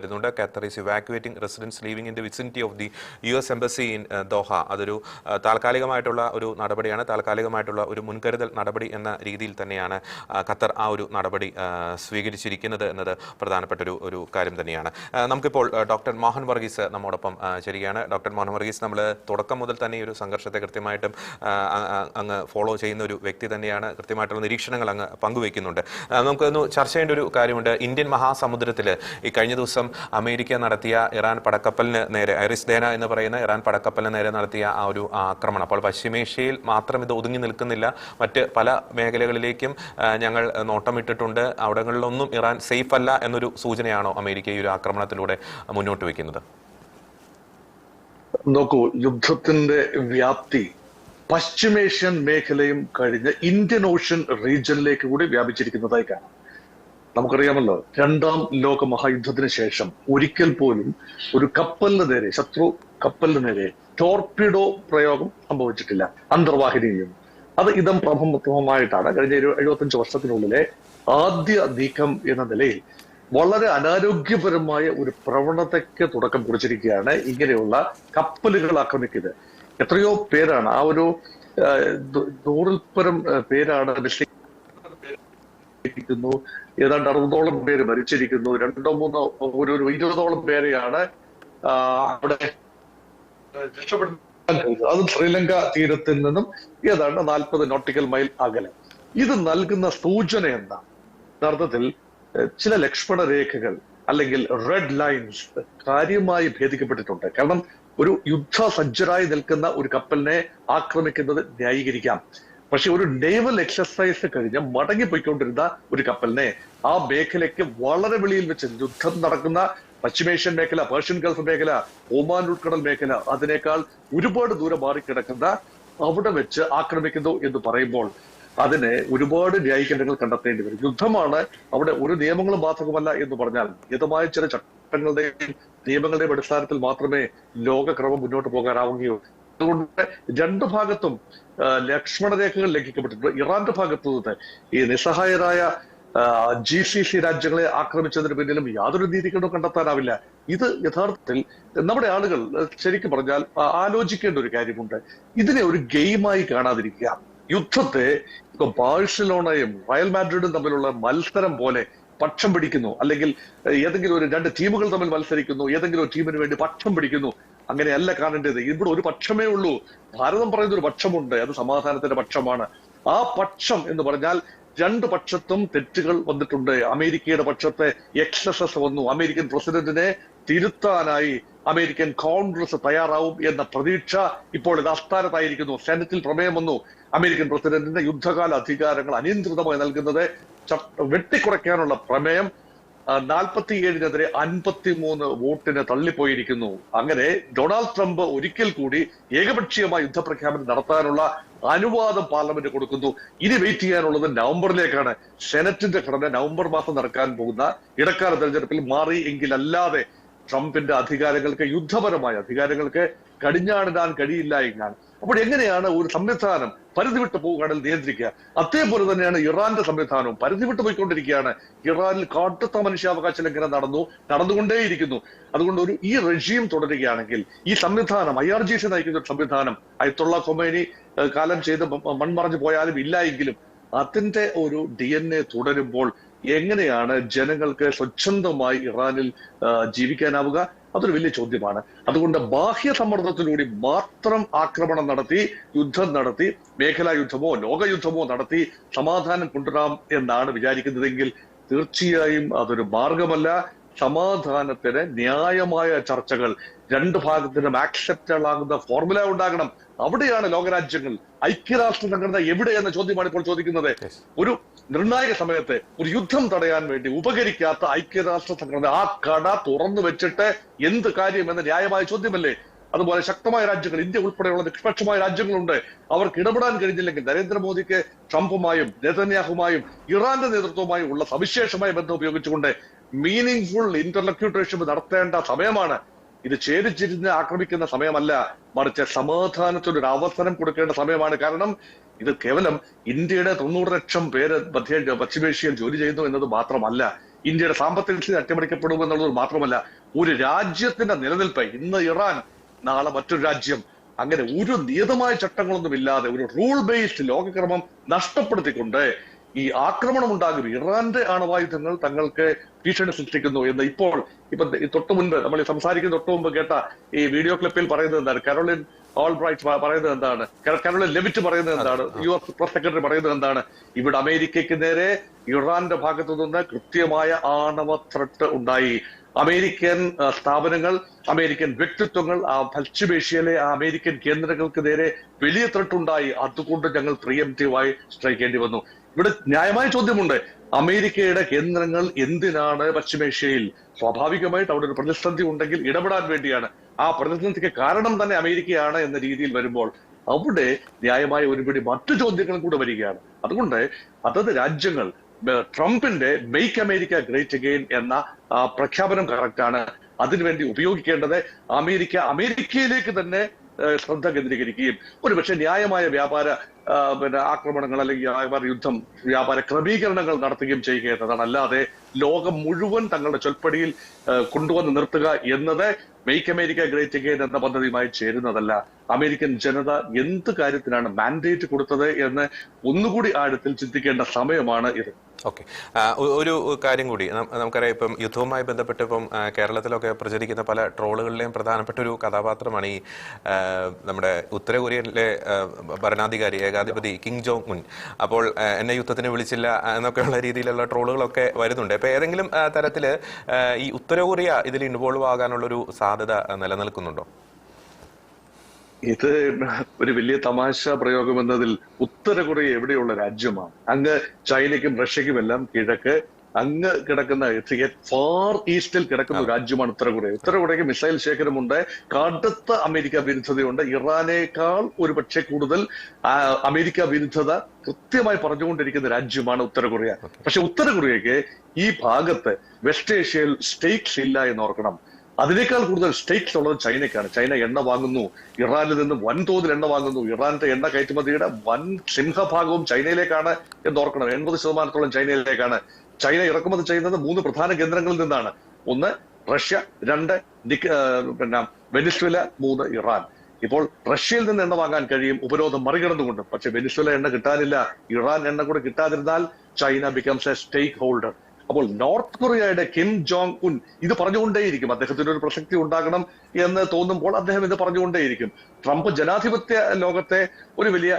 Qatar is evacuating residents living in the vicinity of the US Embassy in Doha. അതൊരു താൽക്കാലികമായിട്ടുള്ള ഒരു നടപടിയാണ്, താൽക്കാലികമായിട്ടുള്ള ഒരു മുൻകരുതൽ നടപടി എന്ന രീതിയിൽ തന്നെയാണ് ഖത്തർ ആ ഒരു നടപടി സ്വീകരിച്ചിരിക്കുന്നത് എന്നത് പ്രധാനപ്പെട്ട ഒരു കാര്യം തന്നെയാണ്. നമുക്കിപ്പോൾ ഡോക്ടർ മോഹൻ വർഗീസ് നമ്മോടൊപ്പം ചേരുകയാണ്. ഡോക്ടർ മോഹൻ വർഗീസ്, നമ്മൾ തുടക്കം മുതൽ തന്നെ ഈ ഒരു സംഘർഷത്തെ കൃത്യമായിട്ടും അങ്ങ് ഫോളോ ചെയ്യുന്ന ഒരു വ്യക്തി തന്നെയാണ്, കൃത്യമായിട്ടുള്ള നിരീക്ഷണങ്ങൾ അങ്ങ് പങ്കുവയ്ക്കുന്നുണ്ട്. നമുക്കൊന്ന് ചർച്ച ചെയ്യേണ്ട ഒരു കാര്യമുണ്ട്. ഇന്ത്യൻ മഹാസമുദ്രത്തിൽ ഈ കഴിഞ്ഞ ദിവസം അമേരിക്ക നടത്തിയ ഇറാൻ പടക്കപ്പലിന് നേരെ, ഐറിസ് ഡേന എന്ന് പറയുന്ന ഇറാൻ പടക്കപ്പലിന് നേരെ നടത്തിയ ആ ഒരു ആക്രമണം, അപ്പോൾ പശ്ചിമേഷ്യയിൽ മാത്രം ഇത് ഒതുങ്ങി നിൽക്കുന്നില്ല, മറ്റ് പല മേഖലകളിലേക്കും ഞങ്ങൾ നോട്ടമിട്ടിട്ടുണ്ട്, അവിടങ്ങളിലൊന്നും ഇറാൻ സേഫ് അല്ല എന്നൊരു സൂചനയാണോ അമേരിക്ക ഈ ഒരു ആക്രമണത്തിലൂടെ മുന്നോട്ട് വയ്ക്കുന്നത്? നോക്കൂ, യുദ്ധത്തിന്റെ വ്യാപ്തി പശ്ചിമേഷ്യൻ മേഖലയും കഴിഞ്ഞ് ഇന്ത്യൻ ഓഷ്യൻ റീജിയനിലേക്ക് കൂടി വ്യാപിച്ചിരിക്കുന്നതായി കാണാം. നമുക്കറിയാമല്ലോ, രണ്ടാം ലോക മഹായുദ്ധത്തിന് ശേഷം ഒരിക്കൽ പോലും ഒരു കപ്പലിന് നേരെ, ശത്രു കപ്പലിന് നേരെ ടോർപിഡോ പ്രയോഗം സംഭവിച്ചിട്ടില്ല അന്തർവാഹിനിയിൽ. അത് ഇതം പ്രഥമമായിട്ടാണ് കഴിഞ്ഞ 75 വർഷത്തിനുള്ളിലെ ആദ്യ നീക്കം എന്ന നിലയിൽ വളരെ അനാരോഗ്യപരമായ ഒരു പ്രവണതയ്ക്ക് തുടക്കം കുറിച്ചിരിക്കുകയാണ് ഇങ്ങനെയുള്ള കപ്പലുകൾ ആക്രമിക്കുന്നത്. എത്രയോ പേരാണ്, ആ ഒരു 100-ൽ പരം പേരാണ് ിക്കുന്നു, ഏതാണ്ട് 60ഓളം പേര് മരിച്ചിരിക്കുന്നു, 2-3 ഒരു 20ഓളം പേരെയാണ് അവിടെ രക്ഷപ്പെടുത്താൻ കഴിയുന്നത്. അത് ശ്രീലങ്ക തീരത്തിൽ നിന്നും ഏതാണ്ട് 40 നോട്ടിക്കൽ മൈൽ അകലെ. ഇത് നൽകുന്ന സൂചന എന്താ? യഥാർത്ഥത്തിൽ ചില ലക്ഷ്മണ രേഖകൾ അല്ലെങ്കിൽ റെഡ് ലൈൻസ് കാര്യമായി ഭേദിക്കപ്പെട്ടിട്ടുണ്ട്. കാരണം ഒരു യുദ്ധസജ്ജരായി നിൽക്കുന്ന ഒരു കപ്പലിനെ ആക്രമിക്കുന്നത് ന്യായീകരിക്കാം, പക്ഷെ ഒരു നേവൽ എക്സർസൈസ് കഴിഞ്ഞ് മടങ്ങിപ്പോയിക്കൊണ്ടിരുന്ന ഒരു കപ്പലിനെ ആ മേഖലയ്ക്ക് വളരെ വെളിയിൽ വെച്ച്, യുദ്ധം നടക്കുന്ന പശ്ചിമേഷ്യൻ മേഖല, പേർഷ്യൻ ഗൾഫ് മേഖല, ഒമാൻ ഉൾക്കടൽ മേഖല, അതിനേക്കാൾ ഒരുപാട് ദൂരം മാറിക്കിടക്കുന്ന അവിടെ വെച്ച് ആക്രമിക്കുന്നു എന്ന് പറയുമ്പോൾ അതിനെ ഒരുപാട് ന്യായീകരണങ്ങൾ കണ്ടെത്തേണ്ടി വരും. യുദ്ധമാണ്, അവിടെ ഒരു നിയമങ്ങളും ബാധകമല്ല എന്ന് പറഞ്ഞാൽ മിതമായ ചില ചട്ടങ്ങളുടെയും നിയമങ്ങളുടെയും അടിസ്ഥാനത്തിൽ മാത്രമേ ലോകക്രമം മുന്നോട്ട് പോകാനാവുകയുള്ളൂ. അതുകൊണ്ട് രണ്ടു ഭാഗത്തും ലക്ഷ്മണരേഖകൾ ലംഘിക്കപ്പെട്ടിട്ടുണ്ട്. ഇറാന്റെ ഭാഗത്തു നിന്ന് ഈ നിസ്സഹായരായ GCC രാജ്യങ്ങളെ ആക്രമിച്ചതിന് പിന്നിലും യാതൊരു നീതികളും കണ്ടെത്താനാവില്ല. ഇത് യഥാർത്ഥത്തിൽ നമ്മുടെ ആളുകൾ ശരിക്കും പറഞ്ഞാൽ ആലോചിക്കേണ്ട ഒരു കാര്യമുണ്ട്. ഇതിനെ ഒരു ഗെയിമായി കാണാതിരിക്കുക. യുദ്ധത്തെ ബാഴ്സലോണയും റയൽ മാഡ്രിഡും തമ്മിലുള്ള മത്സരം പോലെ പക്ഷം പിടിക്കുന്നു, അല്ലെങ്കിൽ ഏതെങ്കിലും ഒരു 2 ടീമുകൾ തമ്മിൽ മത്സരിക്കുന്നു, ഏതെങ്കിലും ഒരു ടീമിന് വേണ്ടി പക്ഷം പിടിക്കുന്നു. അങ്ങനെയല്ല കാണേണ്ടത്. ഇവിടെ ഒരു പക്ഷമേ ഉള്ളൂ. ഭാരതം പറയുന്ന ഒരു പക്ഷമുണ്ട്, അത് സമാധാനത്തിന്റെ പക്ഷമാണ്. ആ പക്ഷം എന്ന് പറഞ്ഞാൽ 2 പക്ഷത്തും തെറ്റുകൾ വന്നിട്ടുണ്ട്. അമേരിക്കയുടെ പക്ഷത്തെ എക്സസസ് വന്നു. അമേരിക്കൻ പ്രസിഡന്റിനെ തിരുത്താനായി അമേരിക്കൻ കോൺഗ്രസ് തയ്യാറാവും എന്ന പ്രതീക്ഷ ഇപ്പോൾ ഇത് അസ്ഥാനത്തായിരിക്കുന്നു. സെനറ്റിൽ പ്രമേയം വന്നു. അമേരിക്കൻ പ്രസിഡന്റിന്റെ യുദ്ധകാല അധികാരങ്ങൾ അനിയന്ത്രിതമായി നൽകുന്നത് വെട്ടിക്കുറയ്ക്കാനുള്ള പ്രമേയം 47-നെതിരെ 53 വോട്ടിന് തള്ളിപ്പോയിരിക്കുന്നു. അങ്ങനെ ഡൊണാൾഡ് ട്രംപ് ഒരിക്കൽ കൂടി ഏകപക്ഷീയമായ യുദ്ധപ്രഖ്യാപനം നടത്താനുള്ള അനുവാദം പാർലമെന്റ് കൊടുക്കുന്നു. ഇനി വെയിറ്റ് ചെയ്യാനുള്ളത് നവംബറിലേക്കാണ്. സെനറ്റിന്റെ ഘടന നവംബർ മാസം നടക്കാൻ പോകുന്ന ഇടക്കാല തെരഞ്ഞെടുപ്പിൽ മാറി എങ്കിലല്ലാതെ ട്രംപിന്റെ അധികാരങ്ങൾക്ക്, യുദ്ധപരമായ അധികാരങ്ങൾക്ക് കടിഞ്ഞാണിടാൻ കഴിയില്ല എന്നാണ്. അപ്പോൾ എങ്ങനെയാണ് ഒരു സംവിധാനം പരിധി വിട്ട് പോകുകയാണെങ്കിൽ നിയന്ത്രിക്കുക? അതേപോലെ തന്നെയാണ് ഇറാന്റെ സംവിധാനവും പരിധി വിട്ട് പോയിക്കൊണ്ടിരിക്കുകയാണ്. ഇറാനിൽ കടുത്ത മനുഷ്യാവകാശ ലംഘനം നടന്നുകൊണ്ടേയിരിക്കുന്നു. അതുകൊണ്ട് ഈ റെജീം തുടരുകയാണെങ്കിൽ, ഈ സംവിധാനം IRGC നയിക്കുന്ന ഒരു സംവിധാനം അയത്തുള്ള ഖൊമൈനി കാലം ചെയ്ത് മൺമറഞ്ഞു പോയാലും ഇല്ല എങ്കിലും അതിന്റെ ഒരു DNA തുടരുമ്പോൾ എങ്ങനെയാണ് ജനങ്ങൾക്ക് സ്വച്ഛന്തമായി ഇറാനിൽ ജീവിക്കാനാവുക? അതൊരു വലിയ ചോദ്യമാണ്. അതുകൊണ്ട് ബാഹ്യ സമ്മർദ്ദത്തിലൂടെ മാത്രം ആക്രമണം നടത്തി, യുദ്ധം നടത്തി, മേഖലാ യുദ്ധമോ ലോകയുദ്ധമോ നടത്തി സമാധാനം കൊണ്ടുവരാം എന്നാണ് വിചാരിക്കുന്നതെങ്കിൽ തീർച്ചയായും അതൊരു മാർഗമല്ല. സമാധാനത്തിന് ന്യായമായ ചർച്ചകൾ, 2 ഭാഗത്തിനും ആക്സെപ്റ്റബിൾ ആകുന്ന ഫോർമുല ഉണ്ടാകണം. അവിടെയാണ് ലോകരാജ്യങ്ങൾ, ഐക്യരാഷ്ട്ര സംഘടന എവിടെയെന്ന ചോദ്യമാണ് ഇപ്പോൾ ചോദിക്കുന്നത്. ഒരു നിർണായക സമയത്ത് ഒരു യുദ്ധം തടയാൻ വേണ്ടി ഉപകരിക്കാത്ത ഐക്യരാഷ്ട്ര സംഘടന ആ കട തുറന്നു വെച്ചിട്ട് എന്ത് കാര്യം എന്ന ന്യായമായ ചോദ്യമല്ലേ? അതുപോലെ ശക്തമായ രാജ്യങ്ങൾ, ഇന്ത്യ ഉൾപ്പെടെയുള്ള നിഷ്പക്ഷമായ രാജ്യങ്ങളുണ്ട്. അവർക്ക് ഇടപെടാൻ കഴിഞ്ഞില്ലെങ്കിൽ നരേന്ദ്രമോദിക്ക് ട്രംപുമായും നെതന്യാഹുമായും ഇറാന്റെ നേതൃത്വവുമായും ഉള്ള സവിശേഷമായ ബന്ധം ഉപയോഗിച്ചുകൊണ്ട് മീനിങ്ഫുൾ ഇന്റർലോക്യൂട്ടേഴ്ഷിപ്പ് നടത്തേണ്ട സമയമാണ്. ഇത് ചേരിച്ചിരിഞ്ഞ് ആക്രമിക്കുന്ന സമയമല്ല, മറിച്ച് സമാധാനത്തിനൊരു അവസരം കൊടുക്കേണ്ട സമയമാണ്. കാരണം ഇത് കേവലം ഇന്ത്യയുടെ 90 ലക്ഷം പേര് പശ്ചിമേഷ്യയിൽ ജോലി ചെയ്യുന്നു എന്നത് മാത്രമല്ല, ഇന്ത്യയുടെ സാമ്പത്തിക സ്ഥിതി അട്ടിമറിക്കപ്പെടും എന്നുള്ളത് മാത്രമല്ല, ഒരു രാജ്യത്തിന്റെ നിലനിൽപ്പ്, ഇന്ന് ഇറാൻ നാളെ മറ്റൊരു രാജ്യം, അങ്ങനെ ഒരു നിയതമായ ചട്ടങ്ങളൊന്നും ഇല്ലാതെ ഒരു റൂൾ ബേസ്ഡ് ലോകക്രമം നഷ്ടപ്പെടുത്തിക്കൊണ്ട് ഈ ആക്രമണം ഉണ്ടാകും. ഇറാന്റെ ആണവായുധങ്ങൾ തങ്ങൾക്ക് ഭീഷണി സൃഷ്ടിക്കുന്നു എന്ന് ഇപ്പൊ തൊട്ടു മുൻപ് നമ്മൾ സംസാരിക്കുന്ന തൊട്ടു മുമ്പ് കേട്ട ഈ വീഡിയോ ക്ലിപ്പിൽ പറയുന്നത് എന്താണ്? കരോളിൻ ഓൾബ്രൈറ്റ് പറയുന്നത് എന്താണ്? കരോളിൻ ലെവിറ്റ് പറയുന്നത് എന്താണ്? US പ്രസ് സെക്രട്ടറി പറയുന്നത് എന്താണ്? ഇവിടെ അമേരിക്കയ്ക്ക് നേരെ ഇറാന്റെ ഭാഗത്തു നിന്ന് കൃത്യമായ ആണവ ത്രെട്ട് ഉണ്ടായി. അമേരിക്കൻ സ്ഥാപനങ്ങൾ, അമേരിക്കൻ വ്യക്തിത്വങ്ങൾ, ആ പശ്ചിമേഷ്യയിലെ ആ അമേരിക്കൻ കേന്ദ്രങ്ങൾക്ക് നേരെ വലിയ ത്രെട്ട് ഉണ്ടായി. അതുകൊണ്ട് ഞങ്ങൾ പ്രിയംറ്റീവായി സ്ട്രൈക്ക് ചെയ്യേണ്ടി വന്നു. ഇവിടെ ന്യായമായ ചോദ്യമുണ്ട്, അമേരിക്കയുടെ കേന്ദ്രങ്ങൾ എന്തിനാണ് പശ്ചിമേഷ്യയിൽ? സ്വാഭാവികമായിട്ട് അവിടെ ഒരു പ്രതിസന്ധി ഉണ്ടെങ്കിൽ ഇടപെടാൻ വേണ്ടിയാണ്. ആ പ്രതിസന്ധിക്ക് കാരണം തന്നെ അമേരിക്കയാണ് എന്ന രീതിയിൽ വരുമ്പോൾ അവിടെ ന്യായമായ ഒരുപിടി മറ്റു ചോദ്യങ്ങളും കൂടെ വരികയാണ്. അതുകൊണ്ട് അതത് രാജ്യങ്ങൾ ട്രംപിന്റെ മെയ്ക്ക് അമേരിക്ക ഗ്രേറ്റ് അഗെയിൻ എന്ന പ്രഖ്യാപനം കറക്റ്റാണ്. അതിനുവേണ്ടി ഉപയോഗിക്കേണ്ടത് അമേരിക്കയിലേക്ക് തന്നെ ശ്രദ്ധ കേന്ദ്രീകരിക്കുകയും ഒരുപക്ഷെ ന്യായമായ വ്യാപാര ആക്രമണങ്ങൾ അല്ലെങ്കിൽ വ്യാപാര ക്രമീകരണങ്ങൾ നടത്തുകയും ചെയ്യുക എന്നതാണ്. അല്ലാതെ ലോകം മുഴുവൻ തങ്ങളുടെ ചൊൽപ്പടിയിൽ കൊണ്ടുവന്ന് നിർത്തുക എന്നത് മെയ്ക്ക് അമേരിക്ക ഗ്രേറ്റ് അഗെയിൻ എന്ന പദ്ധതിയുമായി ചേരുന്നതല്ല. അമേരിക്കൻ ജനത എന്ത് കാര്യത്തിനാണ് മാൻഡേറ്റ് കൊടുത്തത് എന്ന് ഒന്നുകൂടി ആഴത്തിൽ ചിന്തിക്കേണ്ട സമയമാണ് ഇത്. ഓക്കെ, ഒരു കാര്യം കൂടി നമുക്കറിയാം, ഇപ്പം യുദ്ധവുമായി ബന്ധപ്പെട്ട് ഇപ്പം കേരളത്തിലൊക്കെ പ്രചരിക്കുന്ന പല ട്രോളുകളിലെയും പ്രധാനപ്പെട്ട ഒരു കഥാപാത്രമാണ് ഈ നമ്മുടെ ഉത്തര കൊറിയയിലെ ഭരണാധികാരി ഏകാധിപതി കിം ജോങ് ഉൻ. അപ്പോൾ എന്നെ യുദ്ധത്തിന് വിളിച്ചില്ല എന്നൊക്കെയുള്ള രീതിയിലുള്ള ട്രോളുകളൊക്കെ വരുന്നുണ്ട്. അപ്പോൾ ഏതെങ്കിലും തരത്തിൽ ഈ ഉത്തര കൊറിയ ഇതിൽ ഇൻവോൾവ് ആകാനുള്ളൊരു സാധ്യത നിലനിൽക്കുന്നുണ്ടോ? ഇത് ഒരു വലിയ തമാശ പ്രയോഗം എന്നതിൽ ഉത്തര കൊറിയ എവിടെയുള്ള രാജ്യമാണ്? അങ്ങ് ചൈനയ്ക്കും റഷ്യയ്ക്കുമെല്ലാം കിഴക്ക് അങ്ങ് കിടക്കുന്ന ഫാർ ഈസ്റ്റിൽ കിടക്കുന്ന രാജ്യമാണ് ഉത്തര കൊറിയ. ഉത്തര കൊറിയക്ക് മിസൈൽ ശേഖരമുണ്ട്, കടുത്ത അമേരിക്ക വിരുദ്ധതയുണ്ട്. ഇറാനേക്കാൾ ഒരുപക്ഷെ കൂടുതൽ അമേരിക്ക വിരുദ്ധത കൃത്യമായി പറഞ്ഞുകൊണ്ടിരിക്കുന്ന രാജ്യമാണ് ഉത്തര കൊറിയ. പക്ഷെ ഉത്തര കൊറിയക്ക് ഈ ഭാഗത്ത് വെസ്റ്റ് ഏഷ്യയിൽ സ്റ്റേറ്റ്സ് ഇല്ല എന്ന് ഓർക്കണം. അതിനേക്കാൾ കൂടുതൽ സ്റ്റേറ്റ്സ് ഉള്ളത് ചൈനയ്ക്കാണ്. ചൈന എണ്ണ വാങ്ങുന്നു, ഇറാനിൽ നിന്ന് വൻതോതിൽ എണ്ണ വാങ്ങുന്നു. ഇറാന്റെ എണ്ണ കയറ്റുമതിയുടെ വൻ സിംഹഭാഗവും ചൈനയിലേക്കാണ് എന്നോർക്കണം. 80% ചൈനയിലേക്കാണ്. ചൈന ഇറക്കുമതി ചെയ്യുന്നത് 3 പ്രധാന കേന്ദ്രങ്ങളിൽ നിന്നാണ്. 1 റഷ്യ, 2 വെനിസ്വേല, 3 ഇറാൻ. ഇപ്പോൾ റഷ്യയിൽ നിന്ന് എണ്ണ വാങ്ങാൻ കഴിയും ഉപരോധം മറികടന്നുകൊണ്ട്. പക്ഷെ വെനിസ്വേല എണ്ണ കിട്ടാനില്ല. ഇറാൻ എണ്ണ കൂടെ കിട്ടാതിരുന്നാൽ China becomes a stakeholder. അപ്പോൾ നോർത്ത് കൊറിയയുടെ കിം ജോങ് ഉൻ ഇത് പറഞ്ഞുകൊണ്ടേയിരിക്കും. അദ്ദേഹത്തിന് ഒരു പ്രസക്തി ഉണ്ടാകണം എന്ന് തോന്നുമ്പോൾ അദ്ദേഹം ഇത് പറഞ്ഞുകൊണ്ടേയിരിക്കും. ട്രംപ് ജനാധിപത്യ ലോകത്തെ ഒരു വലിയ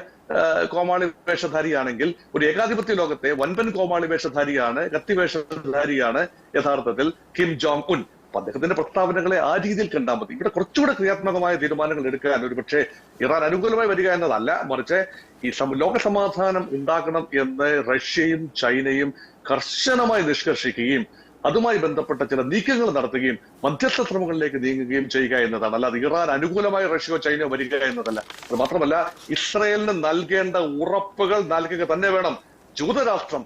കോമാളി വേഷധാരിയാണെങ്കിൽ ഒരു ഏകാധിപത്യ ലോകത്തെ വൻപൻ കോമാളി വേഷധാരിയാണ്, കത്തിവേഷധാരിയാണ് യഥാർത്ഥത്തിൽ കിം ജോങ് ഉൻ. അപ്പൊ അദ്ദേഹത്തിന്റെ പ്രസ്താവനകളെ ആ രീതിയിൽ കണ്ടാൽ മതി. ഇവിടെ കുറച്ചുകൂടെ ക്രിയാത്മകമായ തീരുമാനങ്ങൾ എടുക്കാൻ ഒരു പക്ഷേ ഇറാൻ അനുകൂലമായി വരിക എന്നതല്ല, മറിച്ച് ഈ ലോക സമാധാനം ഉണ്ടാക്കണം എന്ന് റഷ്യയും ചൈനയും കർശനമായി നിഷ്കർഷിക്കുകയും അതുമായി ബന്ധപ്പെട്ട ചില നീക്കങ്ങൾ നടത്തുകയും മധ്യസ്ഥ ശ്രമങ്ങളിലേക്ക് നീങ്ങുകയും ചെയ്യുക എന്നതാണ്. അല്ലാതെ ഇറാൻ അനുകൂലമായി റഷ്യയോ ചൈനയോ വരിക എന്നതല്ല. അത് മാത്രമല്ല, ഇസ്രയേലിന് നൽകേണ്ട ഉറപ്പുകൾ നൽകുക തന്നെ വേണം. ജൂതരാഷ്ട്രം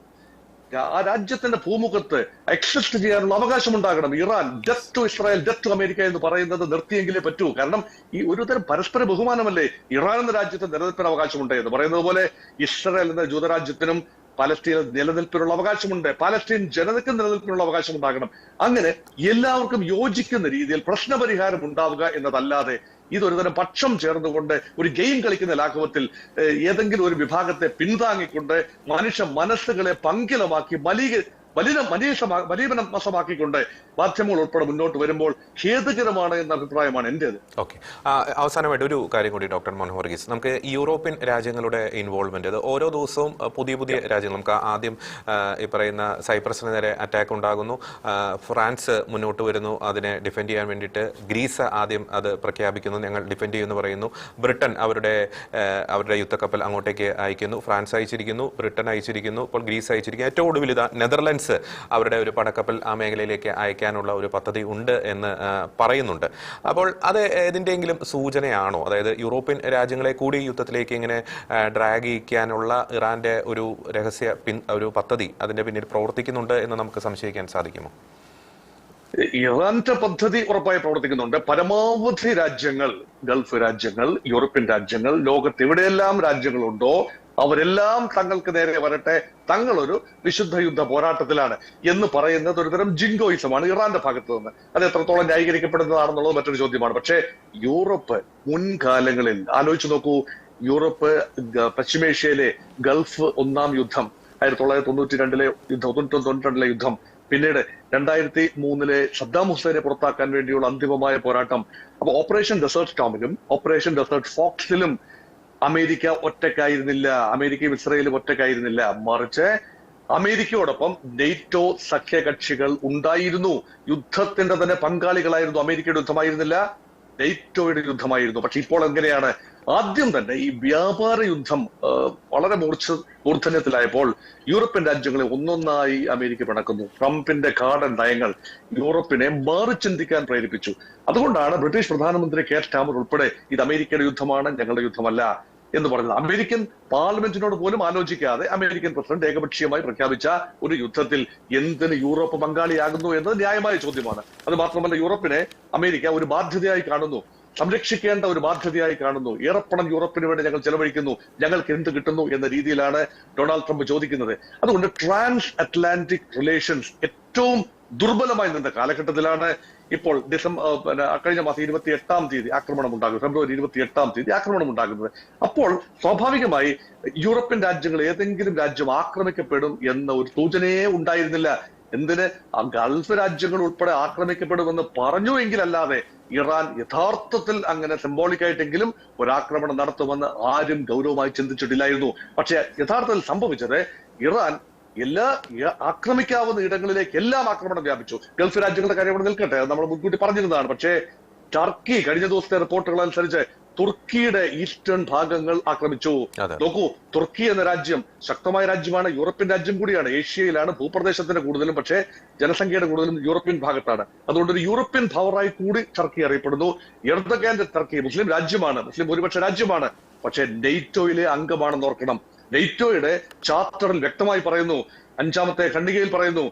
ആ രാജ്യത്തിന്റെ ഭൂമുഖത്ത് എക്സിസ്റ്റ് ചെയ്യാനുള്ള അവകാശം ഉണ്ടാകണം. Iran death to Israel, death to America എന്ന് പറയുന്നത് നിർത്തിയെങ്കിലേ പറ്റൂ. കാരണം ഈ ഒരുതരം പരസ്പര ബഹുമാനമല്ലേ. ഇറാൻ എന്ന രാജ്യത്തിന് നിലനിൽപ്പിന് അവകാശമുണ്ട് എന്ന് പറയുന്നത് പോലെ ഇസ്രായേൽ എന്ന ജൂതരാജ്യത്തിനും പലസ്തീനിൽ നിലനിൽപ്പിനുള്ള അവകാശമുണ്ട്. പാലസ്തീൻ ജനതയ്ക്ക് നിലനിൽപ്പിനുള്ള അവകാശം ഉണ്ടാകണം. അങ്ങനെ എല്ലാവർക്കും യോജിക്കുന്ന രീതിയിൽ പ്രശ്നപരിഹാരം ഉണ്ടാവുക എന്നതല്ലാതെ ഇതൊരുതരം പക്ഷം ചേർന്നുകൊണ്ട് ഒരു ഗെയിം കളിക്കുന്ന ലാഘവത്തിൽ ഏതെങ്കിലും ഒരു വിഭാഗത്തെ പിന്താങ്ങിക്കൊണ്ട് മനുഷ്യ മനസ്സുകളെ പങ്കിലമാക്കി മലീമസമാക്കിക്കൊണ്ട് മാധ്യമങ്ങൾ ഉൾപ്പെടെ മുന്നോട്ട് വരുമ്പോൾ ഖേദകരമാണ് എന്ന അഭിപ്രായമാണ് എന്റേത്. ഓക്കെ, അവസാനമായിട്ട് ഒരു കാര്യം കൂടി ഡോക്ടർ മനോഹർ വർഗീസ്, നമുക്ക് യൂറോപ്യൻ രാജ്യങ്ങളുടെ ഇൻവോൾവ്മെന്റ്, അത് ഓരോ ദിവസവും പുതിയ പുതിയ രാജ്യങ്ങൾ, നമുക്ക് ആദ്യം ഈ പറയുന്ന സൈപ്രസിന് നേരെ അറ്റാക്ക് ഉണ്ടാകുന്നു, ഫ്രാൻസ് മുന്നോട്ട് വരുന്നു അതിനെ ഡിഫെൻഡ് ചെയ്യാൻ വേണ്ടിയിട്ട്, ഗ്രീസ് ആദ്യം അത് പ്രഖ്യാപിക്കുന്നു, ഞങ്ങൾ ഡിഫെൻഡ് ചെയ്യുമെന്ന് പറയുന്നു, ബ്രിട്ടൻ അവരുടെ യുദ്ധക്കപ്പൽ അങ്ങോട്ടേക്ക് അയക്കുന്നു, ഫ്രാൻസ് അയച്ചിരിക്കുന്നു, ബ്രിട്ടൻ അയച്ചിരിക്കുന്നു, ഇപ്പോൾ ഗ്രീസ് അയച്ചിരിക്കുന്നു, ഏറ്റവും ഒടുവിൽ നെതർലൻഡ്സ് അവരുടെ ഒരു പടക്കപ്പൽ ആ മേഖലയിലേക്ക് അയക്കാനുള്ള ഒരു പദ്ധതി ഉണ്ട് എന്ന് പറയുന്നുണ്ട്. അപ്പോൾ അത് ഏതിൻ്റെയെങ്കിലും സൂചനയാണോ? അതായത് യൂറോപ്യൻ രാജ്യങ്ങളെ കൂടി യുദ്ധത്തിലേക്ക് ഇങ്ങനെ ഡ്രാഗ് ചെയ്യിക്കാനുള്ള ഇറാന്റെ ഒരു രഹസ്യ ഒരു പദ്ധതി അതിന്റെ പിന്നിൽ പ്രവർത്തിക്കുന്നുണ്ട് എന്ന് നമുക്ക് സംശയിക്കാൻ സാധിക്കുമോ? ഇറാന്റെ പദ്ധതി ഉറപ്പായി പ്രവർത്തിക്കുന്നുണ്ട്. പരമാവധി രാജ്യങ്ങൾ, ഗൾഫ് രാജ്യങ്ങൾ, യൂറോപ്യൻ രാജ്യങ്ങൾ, ലോകത്ത് എവിടെയെല്ലാം രാജ്യങ്ങളുണ്ടോ അവരെല്ലാം തങ്ങൾക്ക് നേരെ വരട്ടെ, തങ്ങളൊരു വിശുദ്ധ യുദ്ധ പോരാട്ടത്തിലാണ് എന്ന് പറയുന്നത് ഒരുതരം ജിങ്കോയിസമാണ് ഇറാന്റെ ഭാഗത്ത് നിന്ന്. അത് എത്രത്തോളം ന്യായീകരിക്കപ്പെടുന്നതാണെന്നുള്ളത് മറ്റൊരു ചോദ്യമാണ്. പക്ഷേ യൂറോപ്പ് മുൻകാലങ്ങളിൽ ആലോചിച്ച് നോക്കൂ. യൂറോപ്പ് പശ്ചിമേഷ്യയിലെ ഗൾഫ് ഒന്നാം യുദ്ധം, 1992 യുദ്ധം, 1992 യുദ്ധം, പിന്നീട് 2003 സദ്ദാം ഹുസൈനെ പുറത്താക്കാൻ വേണ്ടിയുള്ള അന്തിമമായ പോരാട്ടം. അപ്പൊ ഓപ്പറേഷൻ ഡെസേർട്ട് സ്റ്റോമിലും ഓപ്പറേഷൻ ഡെസേർട്ട് ഫോക്സിലും അമേരിക്ക ഒറ്റക്കായിരുന്നില്ല, അമേരിക്കയും ഇസ്രയേലും ഒറ്റക്കായിരുന്നില്ല. മറിച്ച് അമേരിക്കയോടൊപ്പം നെയ്റ്റോ സഖ്യകക്ഷികൾ ഉണ്ടായിരുന്നു. യുദ്ധത്തിന്റെ തന്നെ പങ്കാളികളായിരുന്നു. അമേരിക്കയുടെ യുദ്ധമായിരുന്നില്ല, നെയ്റ്റോയുടെ യുദ്ധമായിരുന്നു. പക്ഷെ ഇപ്പോൾ എങ്ങനെയാണ്? ആദ്യം തന്നെ ഈ വ്യാപാര യുദ്ധം വളരെ മൂർധന്യത്തിലായപ്പോൾ യൂറോപ്യൻ രാജ്യങ്ങളെ ഒന്നൊന്നായി അമേരിക്ക പിണക്കുന്നു. ട്രംപിന്റെ കാടൻ നയങ്ങൾ യൂറോപ്പിനെ മാറി ചിന്തിക്കാൻ പ്രേരിപ്പിച്ചു. അതുകൊണ്ടാണ് ബ്രിട്ടീഷ് പ്രധാനമന്ത്രി കെയർ സ്റ്റാമർ ഉൾപ്പെടെ ഇത് അമേരിക്കയുടെ യുദ്ധമാണ്, ഞങ്ങളുടെ യുദ്ധമല്ല എന്ന് പറഞ്ഞത്. അമേരിക്കൻ പാർലമെന്റിനോട് പോലും ആലോചിക്കാതെ അമേരിക്കൻ പ്രസിഡന്റ് ഏകപക്ഷീയമായി പ്രഖ്യാപിച്ച ഒരു യുദ്ധത്തിൽ എന്തിന് യൂറോപ്പ് പങ്കാളിയാകുന്നു എന്നത് ന്യായമായ ചോദ്യമാണ്. അത് മാത്രമല്ല, യൂറോപ്പിനെ അമേരിക്ക ഒരു ബാധ്യതയായി കാണുന്നു, സംരക്ഷിക്കേണ്ട ഒരു ബാധ്യതയായി കാണുന്നു. ഏറെപ്പണം യൂറോപ്പിന് വേണ്ടി ഞങ്ങൾ ചെലവഴിക്കുന്നു, ഞങ്ങൾക്ക് എന്ത് കിട്ടുന്നു എന്ന രീതിയിലാണ് ഡൊണാൾഡ് ട്രംപ് ചോദിക്കുന്നത്. അതുകൊണ്ട് ട്രാൻസ് അറ്റ്ലാന്റിക് റിലേഷൻസ് ഏറ്റവും ദുർബലമായി നിന്ന കാലഘട്ടത്തിലാണ് ഇപ്പോൾ കഴിഞ്ഞ മാസം 28-ാം തീയതി ആക്രമണം ഉണ്ടാകുന്നത്, ഫെബ്രുവരി 28-ാം തീയതി ആക്രമണം ഉണ്ടാകുന്നത്. അപ്പോൾ സ്വാഭാവികമായി യൂറോപ്യൻ രാജ്യങ്ങൾ ഏതെങ്കിലും രാജ്യം ആക്രമിക്കപ്പെടും എന്ന ഒരു സൂചനയെ ഉണ്ടായിരുന്നില്ല. എന്തിന് ഗൾഫ് രാജ്യങ്ങൾ ഉൾപ്പെടെ ആക്രമിക്കപ്പെടുമെന്ന് പറഞ്ഞു എങ്കിലല്ലാതെ ഇറാൻ യഥാർത്ഥത്തിൽ അങ്ങനെ സിംബോളിക് ആയിട്ടെങ്കിലും ഒരാക്രമണം നടത്തുമെന്ന് ആരും ഗൗരവമായി ചിന്തിച്ചിട്ടില്ലായിരുന്നു. പക്ഷെ യഥാർത്ഥത്തിൽ സംഭവിച്ചത് ഇറാൻ ആക്രമിക്കാവുന്ന ഇടങ്ങളിലേക്ക് എല്ലാം ആക്രമണം വ്യാപിച്ചു. ഗൾഫ് രാജ്യങ്ങളുടെ കാര്യം അവിടെ നിൽക്കട്ടെ, നമ്മൾ മുൻകൂട്ടി പറഞ്ഞിരുന്നതാണ്. പക്ഷേ ടർക്കി കഴിഞ്ഞ ദിവസത്തെ റിപ്പോർട്ടുകൾ അനുസരിച്ച് തുർക്കിയുടെ ഈസ്റ്റേൺ ഭാഗങ്ങൾ ആക്രമിച്ചു. നോക്കൂ, തുർക്കി എന്ന രാജ്യം ശക്തമായ രാജ്യമാണ്, യൂറോപ്യൻ രാജ്യം കൂടിയാണ്, ഏഷ്യയിലാണ്, ഭൂപ്രദേശത്തിന്റെ കൂടുതലും, പക്ഷേ ജനസംഖ്യയുടെ കൂടുതലും യൂറോപ്യൻ ഭാഗത്താണ്. അതുകൊണ്ട് ഒരു യൂറോപ്യൻ പവറായി കൂടി ടർക്കി അറിയപ്പെടുന്നു. എർദോഗാന്റെ ടർക്കി മുസ്ലിം രാജ്യമാണ്, മുസ്ലിം ഭൂരിപക്ഷ രാജ്യമാണ്, പക്ഷേ നെയ്റ്റോയിലെ അംഗമാണെന്ന് ഓർക്കണം. നെയ്റ്റോയുടെ ചാർട്ടറിൽ വ്യക്തമായി പറയുന്നു, 5ാമത്തെ ഖണ്ഡികയിൽ പറയുന്നു,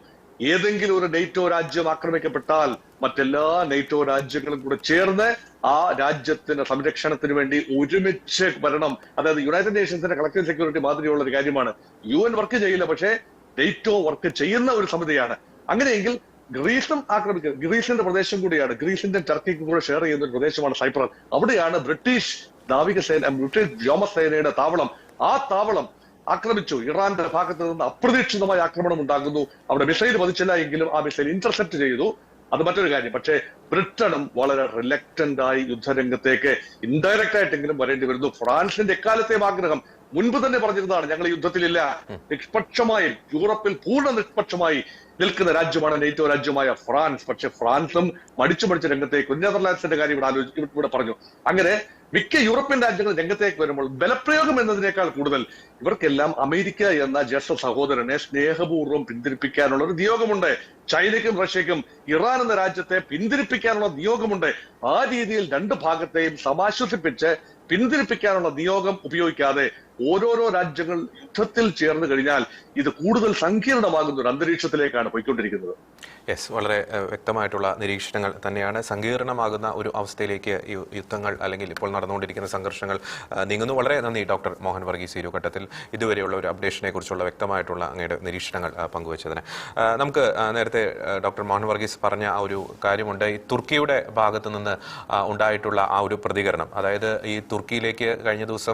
ഏതെങ്കിലും ഒരു നെയ്റ്റോ രാജ്യം ആക്രമിക്കപ്പെട്ടാൽ മറ്റെല്ലാ നെയ്റ്റോ രാജ്യങ്ങളും കൂടെ ചേർന്ന് ആ രാജ്യത്തിന്റെ സംരക്ഷണത്തിന് വേണ്ടി ഒരുമിച്ച് വരണം. അതായത് യുണൈറ്റഡ് നേഷൻസിന്റെ കളക്ടീവ് സെക്യൂരിറ്റി മാതിരിയുള്ള ഒരു കാര്യമാണ്. UN വർക്ക് ചെയ്യില്ല, പക്ഷേ നെയ്റ്റോ വർക്ക് ചെയ്യുന്ന ഒരു സമിതിയാണ്. അങ്ങനെയെങ്കിൽ ഗ്രീസും ആക്രമിക്കുക, ഗ്രീസിന്റെ പ്രദേശം കൂടിയാണ്, ഗ്രീസിന്റെ ടർക്കിക്കും കൂടെ ഷെയർ ചെയ്യുന്ന ഒരു പ്രദേശമാണ് സൈപ്രസ്. അവിടെയാണ് ബ്രിട്ടീഷ് നാവികസേന, ബ്രിട്ടീഷ് വ്യോമസേനയുടെ താവളം. ആ താവളം ആക്രമിച്ചു. ഇറാന്റെ ഭാഗത്ത് നിന്ന് അപ്രതീക്ഷിതമായ ആക്രമണം ഉണ്ടാകുന്നു. അവിടെ മിസൈൽ പതിച്ചില്ല എങ്കിലും ആ മിസൈൽ ഇന്റർസെപ്റ്റ് ചെയ്തു. അത് മറ്റൊരു കാര്യം. പക്ഷേ ബ്രിട്ടനും വളരെ റിലക്റ്റന്റ് ആയി യുദ്ധരംഗത്തേക്ക് ഇൻഡയറക്റ്റ് ആയിട്ടെങ്കിലും വരേണ്ടി വരുന്നു. ഫ്രാൻസിന്റെ എക്കാലത്തെയും ആഗ്രഹം, മുൻപ് തന്നെ പറഞ്ഞിരുന്നതാണ്, ഞങ്ങൾ യുദ്ധത്തിലില്ല. നിഷ്പക്ഷമായി യൂറോപ്പിൽ പൂർണ്ണ നിഷ്പക്ഷമായി നിൽക്കുന്ന രാജ്യമാണ് നെയ്റ്റോ രാജ്യമായ ഫ്രാൻസ്. പക്ഷെ ഫ്രാൻസും മടിച്ചു രംഗത്തേക്ക്, നെതർലാൻഡ്സിന്റെ കാര്യം ഇവിടെ പറഞ്ഞു. അങ്ങനെ മിക്ക യൂറോപ്യൻ രാജ്യങ്ങൾ രംഗത്തേക്ക് വരുമ്പോൾ ബലപ്രയോഗം എന്നതിനേക്കാൾ കൂടുതൽ ഇവർക്കെല്ലാം അമേരിക്ക എന്ന ജ്യേഷ്ഠ സഹോദരനെ സ്നേഹപൂർവ്വം പിന്തിരിപ്പിക്കാനുള്ള ഒരു നിയോഗമുണ്ട്. ചൈനയ്ക്കും റഷ്യയ്ക്കും ഇറാൻ എന്ന രാജ്യത്തെ പിന്തിരിപ്പിക്കാനുള്ള നിയോഗമുണ്ട്. ആ രീതിയിൽ രണ്ട് ഭാഗത്തെയും സമാശ്വസിപ്പിച്ച് പിന്തിരിപ്പിക്കാനുള്ള നിയോഗം ഉപയോഗിക്കാതെ ഓരോരോ രാജ്യങ്ങൾ യുദ്ധത്തിൽ ചേർന്ന് കഴിഞ്ഞാൽ ഇത് കൂടുതൽ സങ്കീർണമാകുന്ന ഒരു അന്തരീക്ഷത്തിലേക്കാണ് പോയിക്കൊണ്ടിരിക്കുന്നത്. യെസ്, വളരെ വ്യക്തമായിട്ടുള്ള നിരീക്ഷണങ്ങൾ തന്നെയാണ്. സങ്കീർണമാകുന്ന ഒരു അവസ്ഥയിലേക്ക് ഈ യുദ്ധങ്ങൾ അല്ലെങ്കിൽ ഇപ്പോൾ നടന്നുകൊണ്ടിരിക്കുന്ന സംഘർഷങ്ങൾ നീങ്ങുന്നു. വളരെ നന്ദി ഡോക്ടർ മോഹൻ വർഗീസ്. ഈ ഒരു ഘട്ടത്തിൽ ഇതുവരെയുള്ള ഒരു അപ്ഡേഷനെ കുറിച്ചുള്ള വ്യക്തമായിട്ടുള്ള അങ്ങയുടെ നിരീക്ഷണങ്ങൾ പങ്കുവച്ചതിന്. നമുക്ക് നേരത്തെ ഡോക്ടർ മോഹൻ വർഗീസ് പറഞ്ഞ ആ ഒരു കാര്യമുണ്ട്, ഈ തുർക്കിയുടെ ഭാഗത്തു നിന്ന് ഉണ്ടായിട്ടുള്ള ആ ഒരു പ്രതികരണം. അതായത് ഈ തുർക്കിയിലേക്ക് കഴിഞ്ഞ ദിവസം